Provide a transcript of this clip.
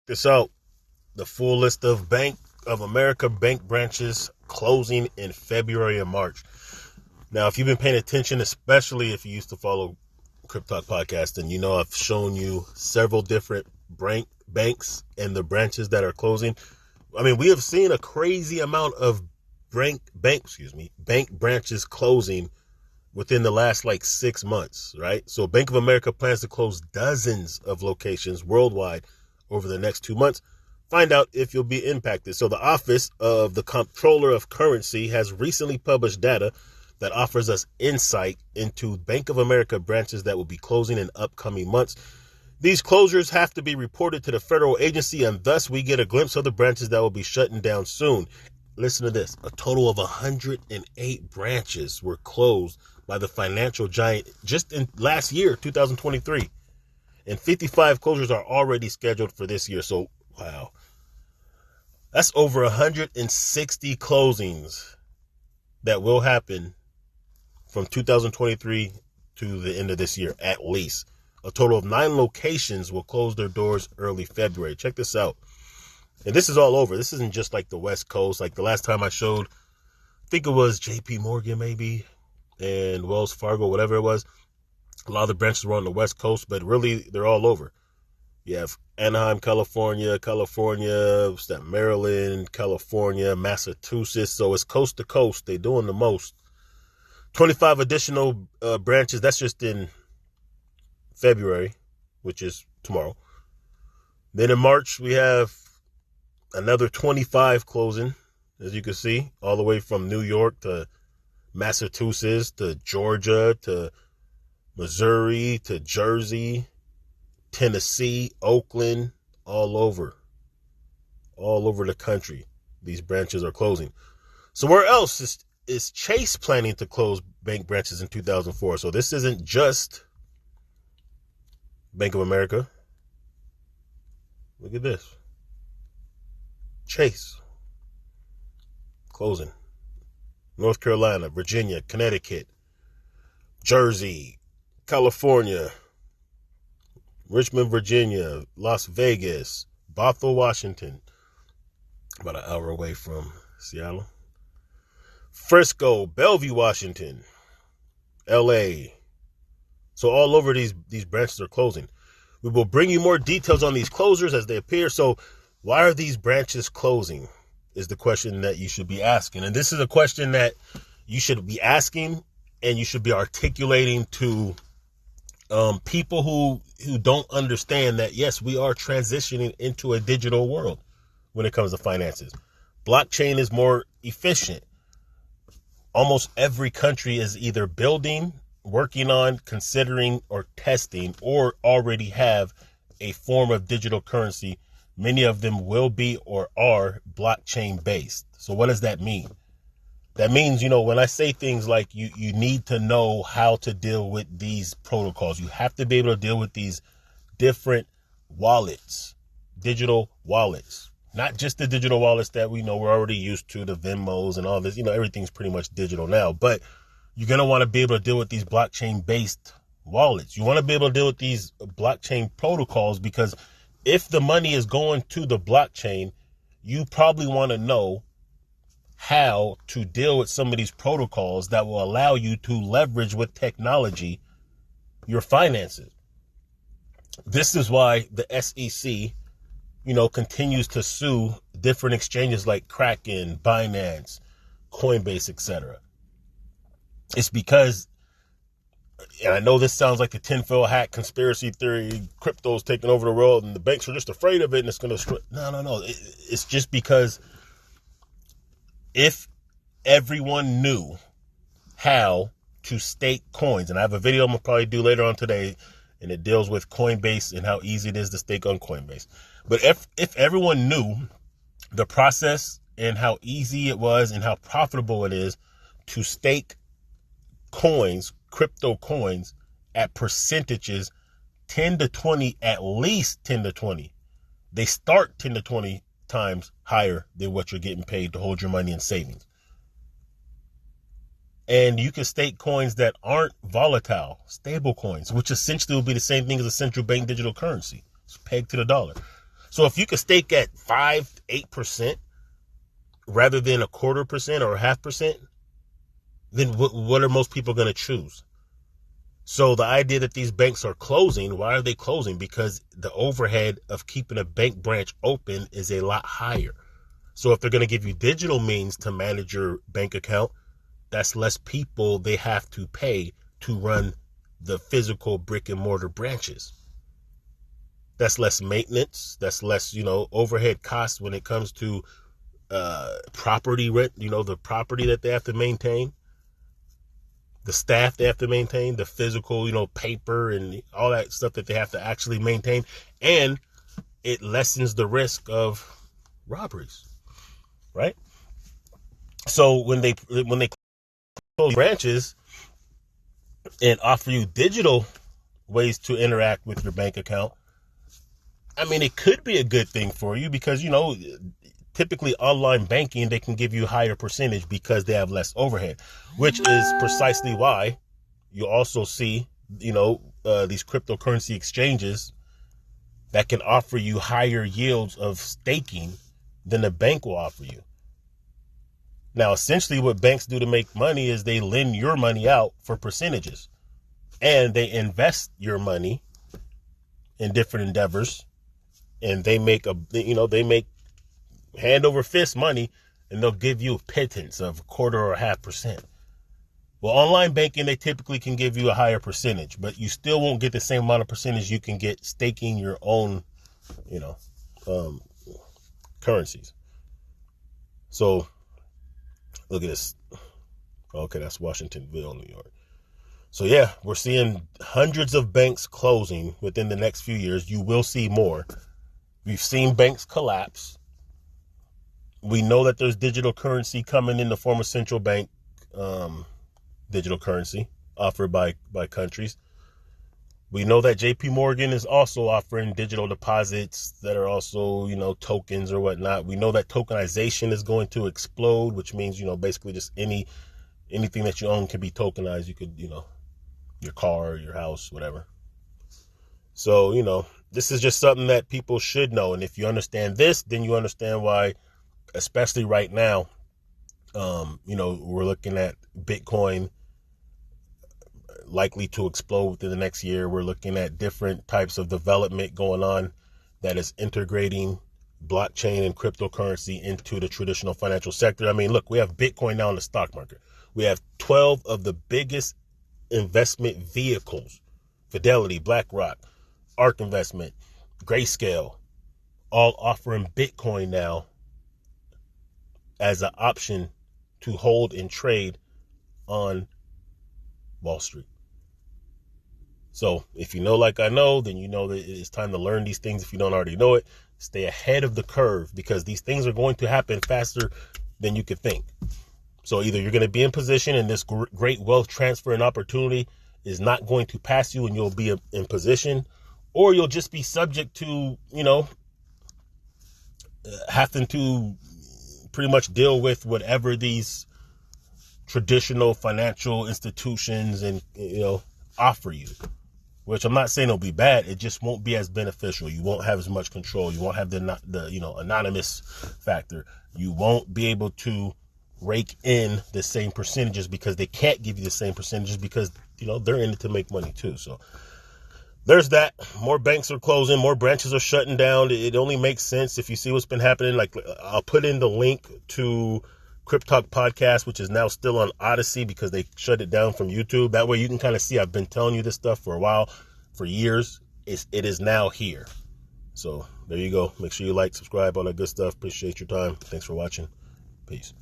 this out. The full list of Bank of America bank branches closing in February and March. Now, if you've been paying attention, especially if you used to follow CryptTalk podcast, and you know I've shown you several different banks and the branches that are closing. I mean, we have seen a crazy amount of bank branches closing within the last 6 months, right? So Bank of America plans to close dozens of locations worldwide over the next 2 months. Find out if you'll be impacted. So the Office of the Comptroller of Currency has recently published data that offers us insight into Bank of America branches that will be closing in upcoming months. These closures have to be reported to the federal agency, and thus we get a glimpse of the branches that will be shutting down soon. Listen to this. A total of 108 branches were closed by the financial giant just in last year, 2023. And 55 closures are already scheduled for this year. So, wow. That's over 160 closings that will happen from 2023 to the end of this year, at least. A total of 9 locations will close their doors early February. Check this out. And this is all over. This isn't just like the West Coast. Like the last time I showed, I think it was JP Morgan maybe, and Wells Fargo, whatever it was. A lot of the branches were on the West Coast, but really they're all over. You have Anaheim, California, Maryland, California, Massachusetts. So it's coast to coast. They're doing the most. 25 additional branches. That's just in February, which is tomorrow. Then in March, we have another 25 closing, as you can see, all the way from New York to Massachusetts to Georgia to Missouri to Jersey, Tennessee, Oakland, all over the country. These branches are closing. So where else is Chase planning to close bank branches in 2004? So this isn't just Bank of America. Look at this. Chase closing. North Carolina, Virginia, Connecticut, Jersey, California, Richmond, Virginia, Las Vegas, Bothell, Washington, about an hour away from Seattle, Frisco, Bellevue, Washington, LA. So all over these branches are closing. We will bring you more details on these closures as they appear. So why are these branches closing is the question that you should be asking. And this is a question that you should be asking and you should be articulating to people who don't understand that, yes, we are transitioning into a digital world when it comes to finances. Blockchain is more efficient. Almost every country is either building, working on, considering, or testing, or already have a form of digital currency. Many of them will be or are blockchain based. So what does that mean? That means, when I say things like you need to know how to deal with these protocols, you have to be able to deal with these different wallets, digital wallets, not just the digital wallets that we know we're already used to, the Venmos and all this, everything's pretty much digital now, but you're going to want to be able to deal with these blockchain based wallets. You want to be able to deal with these blockchain protocols because if the money is going to the blockchain, you probably want to know how to deal with some of these protocols that will allow you to leverage with technology your finances. This is why the SEC, continues to sue different exchanges like Kraken, Binance, Coinbase, etc. It's because, and I know this sounds like a tinfoil hat conspiracy theory, crypto's taking over the world and the banks are just afraid of it and it's going to... No. It's just because if everyone knew how to stake coins, and I have a video I'm going to probably do later on today, and it deals with Coinbase and how easy it is to stake on Coinbase. But if everyone knew the process and how easy it was and how profitable it is to stake coins, crypto coins, at percentages 10 to 20, at least 10 to 20. They start 10 to 20 times higher than what you're getting paid to hold your money in savings. And you can stake coins that aren't volatile, stable coins, which essentially will be the same thing as a central bank digital currency. It's pegged to the dollar. So if you could stake at 5-8% rather than 1/4% or 0.5%, then what are most people going to choose? So the idea that these banks are closing, why are they closing? Because the overhead of keeping a bank branch open is a lot higher. So if they're going to give you digital means to manage your bank account, that's less people they have to pay to run the physical brick and mortar branches. That's less maintenance. That's less, overhead costs when it comes to property rent, the property that they have to maintain, the staff they have to maintain, the physical, paper and all that stuff that they have to actually maintain. And it lessens the risk of robberies, right? So when they close branches and offer you digital ways to interact with your bank account, I mean, it could be a good thing for you because, typically online banking, they can give you a higher percentage because they have less overhead, which is precisely why you also see, these cryptocurrency exchanges that can offer you higher yields of staking than the bank will offer you. Now, essentially what banks do to make money is they lend your money out for percentages and they invest your money in different endeavors, and they make hand over fist money, and they'll give you a pittance of 1/4 or 0.5%. Well, online banking, they typically can give you a higher percentage, but you still won't get the same amount of percentage you can get staking your own, currencies. So look at this. Okay, that's Washingtonville, New York. So yeah, we're seeing hundreds of banks closing within the next few years. You will see more. We've seen banks collapse. We know that there's digital currency coming in the form of central bank digital currency offered by countries. We know that JP Morgan is also offering digital deposits that are also, tokens or whatnot. We know that tokenization is going to explode, which means, basically just anything that you own can be tokenized. You could, your car, your house, whatever. So, this is just something that people should know. And if you understand this, then you understand why, especially right now, we're looking at Bitcoin likely to explode within the next year. We're looking at different types of development going on that is integrating blockchain and cryptocurrency into the traditional financial sector. I mean, look, we have Bitcoin now in the stock market. We have 12 of the biggest investment vehicles, Fidelity, BlackRock, ARK Investment, Grayscale, all offering Bitcoin now as an option to hold and trade on Wall Street. So if you know like I know, then you know that it's time to learn these things. If you don't already know it, stay ahead of the curve because these things are going to happen faster than you could think. So either you're going to be in position and this great wealth transfer and opportunity is not going to pass you and you'll be in position, or you'll just be subject to, having to pretty much deal with whatever these traditional financial institutions and, offer you, which I'm not saying it'll be bad. It just won't be as beneficial. You won't have as much control. You won't have the anonymous factor. You won't be able to rake in the same percentages because they can't give you the same percentages because, they're in it to make money too. So there's that. More banks are closing. More branches are shutting down. It only makes sense if you see what's been happening. Like, I'll put in the link to CryptTalk podcast, which is now still on Odyssey because they shut it down from YouTube. That way you can kind of see I've been telling you this stuff for a while, for years. It is now here. So there you go. Make sure you like, subscribe, all that good stuff. Appreciate your time. Thanks for watching. Peace.